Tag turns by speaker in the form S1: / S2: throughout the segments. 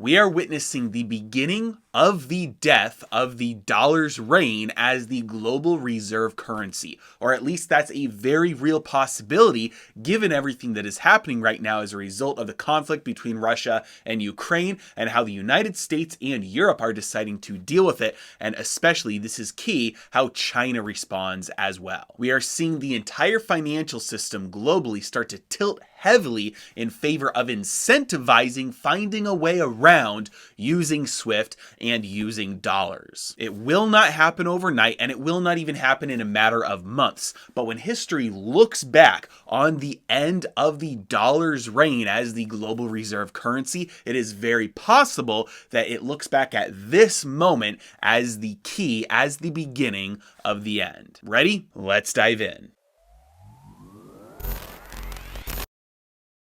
S1: We are witnessing the beginning of the death of the dollar's reign as the global reserve currency, or at least that's a very real possibility given everything that is happening right now as a result of the conflict between Russia and Ukraine and how the United States and Europe are deciding to deal with it, and especially, this is key, how China responds as well. We are seeing the entire financial system globally start to tilt heavily in favor of incentivizing finding a way around using SWIFT and using dollars. It will not happen overnight, and it will not even happen in a matter of months. But when history looks back on the end of the dollar's reign as the global reserve currency, it is very possible that it looks back at this moment as the key, as the beginning of the end. Ready? Let's dive in.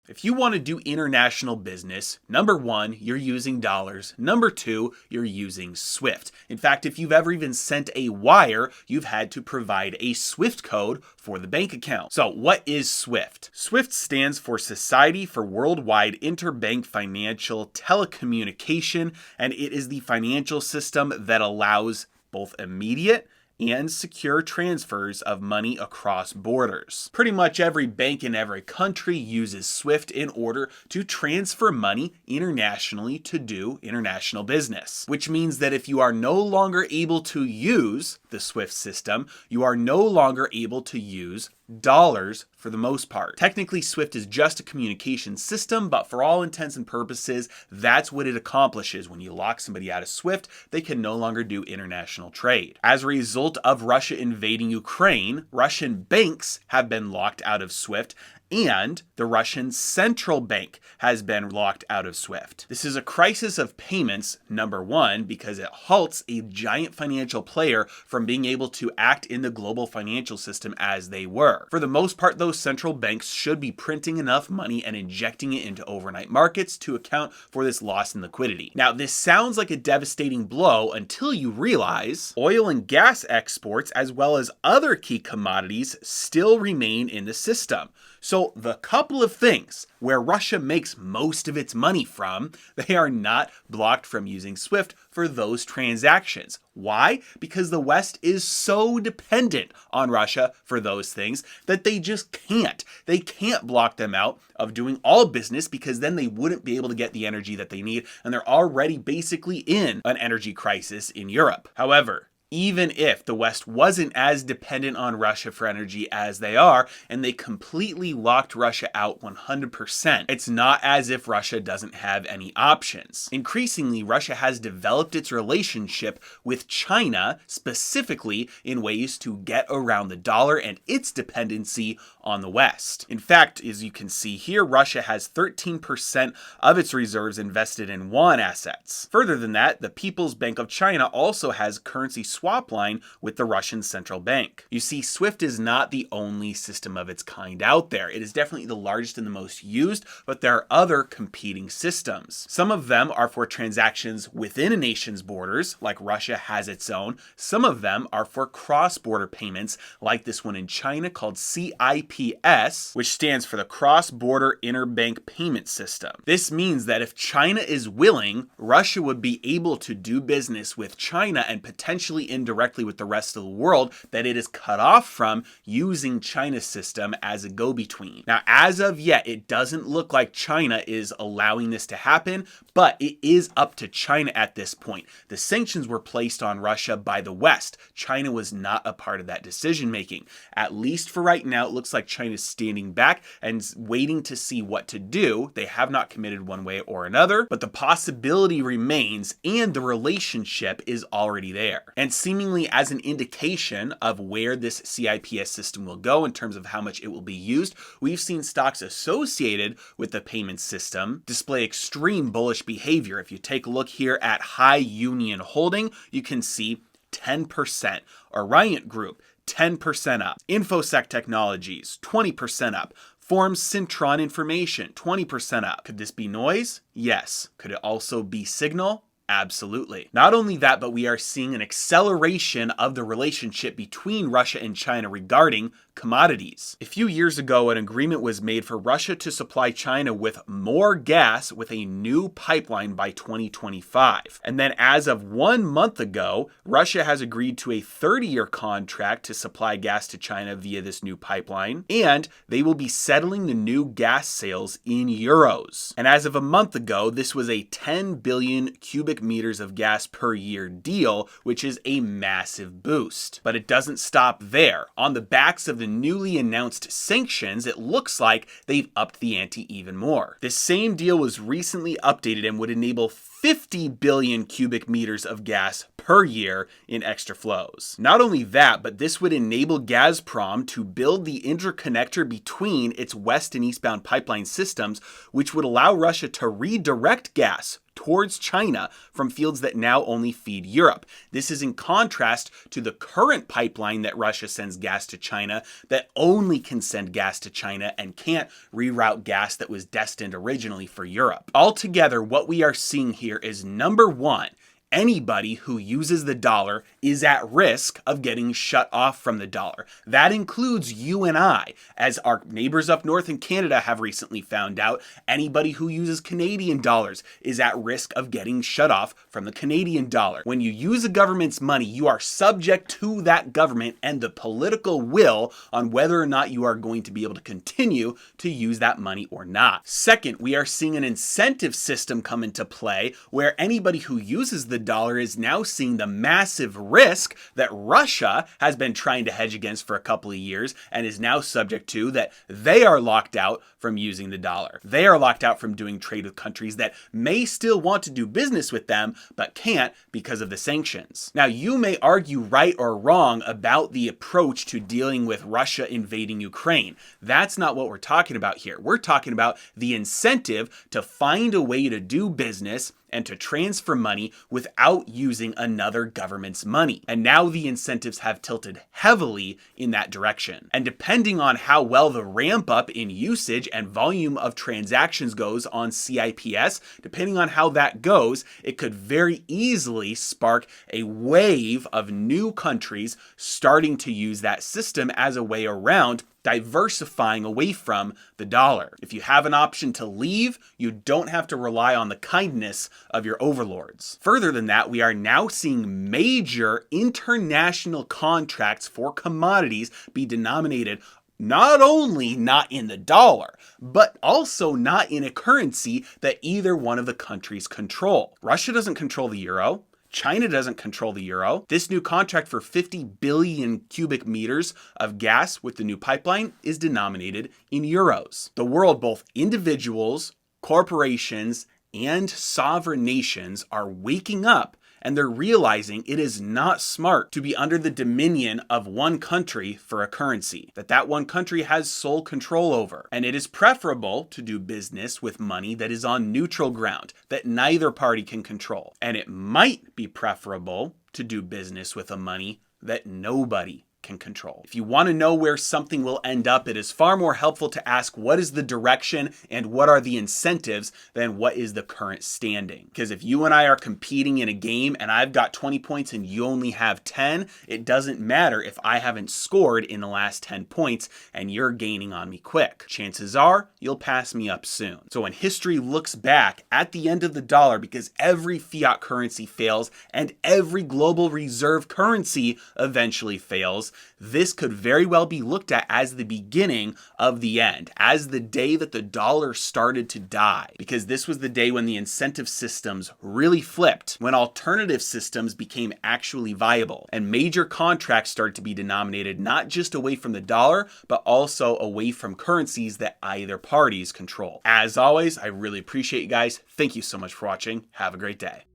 S1: If you want to do international business, number one, you're using dollars. Number two, you're using SWIFT. In fact, if you've ever even sent a wire, you've had to provide a SWIFT code for the bank account. So what is SWIFT? SWIFT stands for Society for Worldwide Interbank Financial Telecommunication, and it is the financial system that allows both immediate and secure transfers of money across borders. Pretty much every bank in every country uses SWIFT in order to transfer money internationally to do international business, which means that if you are no longer able to use the SWIFT system, you are no longer able to use dollars for the most part. Technically, SWIFT is just a communication system, but for all intents and purposes, that's what it accomplishes. When you lock somebody out of SWIFT, they can no longer do international trade. As a result of Russia invading Ukraine, Russian banks have been locked out of SWIFT, and the Russian central bank has been locked out of SWIFT. This is a crisis of payments, number one, because it halts a giant financial player from being able to act in the global financial system as they were. For the most part, those central banks should be printing enough money and injecting it into overnight markets to account for this loss in liquidity. Now, this sounds like a devastating blow until you realize oil and gas exports, as well as other key commodities, still remain in the system. So the couple of things where Russia makes most of its money from, they are not blocked from using SWIFT for those transactions. Why? Because the West is so dependent on Russia for those things that they just can't. They can't block them out of doing all business, because then they wouldn't be able to get the energy that they need, and they're already basically in an energy crisis in Europe. However, even if the West wasn't as dependent on Russia for energy as they are, and they completely locked Russia out 100%, it's not as if Russia doesn't have any options. Increasingly, Russia has developed its relationship with China, specifically in ways to get around the dollar and its dependency on the West. In fact, as you can see here, Russia has 13% of its reserves invested in yuan assets. Further than that, the People's Bank of China also has currency swap line with the Russian central bank. You see, SWIFT is not the only system of its kind out there. It is definitely the largest and the most used, but there are other competing systems. Some of them are for transactions within a nation's borders, like Russia has its own. Some of them are for cross-border payments, like this one in China called CIPS, which stands for the Cross-Border Interbank Payment System. This means that if China is willing, Russia would be able to do business with China and potentially indirectly with the rest of the world that it is cut off from, using China's system as a go-between. Now, as of yet, it doesn't look like China is allowing this to happen, but it is up to China at this point. The sanctions were placed on Russia by the West. China was not a part of that decision making. At least for right now, it looks like China's standing back and waiting to see what to do. They have not committed one way or another, but the possibility remains, and the relationship is already there. And seemingly as an indication of where this CIPS system will go in terms of how much it will be used, we've seen stocks associated with the payment system display extreme bullish behavior. If you take a look here at High Union Holding, you can see 10%. Orion Group, 10% up. Infosec Technologies, 20% up. Forms Syntron Information, 20% up. Could this be noise? Yes. Could it also be signal? Absolutely. Not only that, but we are seeing an acceleration of the relationship between Russia and China regarding commodities. A few years ago, an agreement was made for Russia to supply China with more gas with a new pipeline by 2025. And then as of 1 month ago, Russia has agreed to a 30-year contract to supply gas to China via this new pipeline, and they will be settling the new gas sales in euros. And as of a month ago, this was a 10 billion cubic meters of gas per year deal, which is a massive boost. But it doesn't stop there. On the backs of the newly announced sanctions, it looks like they've upped the ante even more. This same deal was recently updated and would enable 50 billion cubic meters of gas per year in extra flows. Not only that, but this would enable Gazprom to build the interconnector between its west and eastbound pipeline systems, which would allow Russia to redirect gas towards China from fields that now only feed Europe. This is in contrast to the current pipeline that Russia sends gas to China that only can send gas to China and can't reroute gas that was destined originally for Europe. Altogether, what we are seeing here is number one, anybody who uses the dollar is at risk of getting shut off from the dollar. That includes you and I. As our neighbors up north in Canada have recently found out, anybody who uses Canadian dollars is at risk of getting shut off from the Canadian dollar. When you use a government's money, you are subject to that government and the political will on whether or not you are going to be able to continue to use that money or not. Second, we are seeing an incentive system come into play where anybody who uses the dollar is now seeing the massive risk that Russia has been trying to hedge against for a couple of years and is now subject to, that they are locked out from using the dollar. They are locked out from doing trade with countries that may still want to do business with them but can't because of the sanctions. Now, you may argue right or wrong about the approach to dealing with Russia invading Ukraine. That's not what we're talking about here. We're talking about the incentive to find a way to do business and to transfer money without using another government's money. And now the incentives have tilted heavily in that direction. And depending on how well the ramp up in usage and volume of transactions goes on CIPS, depending on how that goes, it could very easily spark a wave of new countries starting to use that system as a way around diversifying away from the dollar. If you have an option to leave, you don't have to rely on the kindness of your overlords. Further than that, we are now seeing major international contracts for commodities be denominated not only not in the dollar, but also not in a currency that either one of the countries control. Russia doesn't control the euro. China doesn't control the euro. This new contract for 50 billion cubic meters of gas with the new pipeline is denominated in euros. The world, both individuals, corporations, and sovereign nations are waking up, and they're realizing it is not smart to be under the dominion of one country for a currency that one country has sole control over. And it is preferable to do business with money that is on neutral ground, that neither party can control. And it might be preferable to do business with a money that nobody can control. If you want to know where something will end up, it is far more helpful to ask what is the direction and what are the incentives than what is the current standing. Because if you and I are competing in a game and I've got 20 points and you only have 10, it doesn't matter if I haven't scored in the last 10 points and you're gaining on me quick. Chances are you'll pass me up soon. So when history looks back at the end of the dollar, because every fiat currency fails and every global reserve currency eventually fails, this could very well be looked at as the beginning of the end, as the day that the dollar started to die, because this was the day when the incentive systems really flipped, when alternative systems became actually viable, and major contracts started to be denominated not just away from the dollar, but also away from currencies that either parties control. As always, I really appreciate you guys. Thank you so much for watching. Have a great day.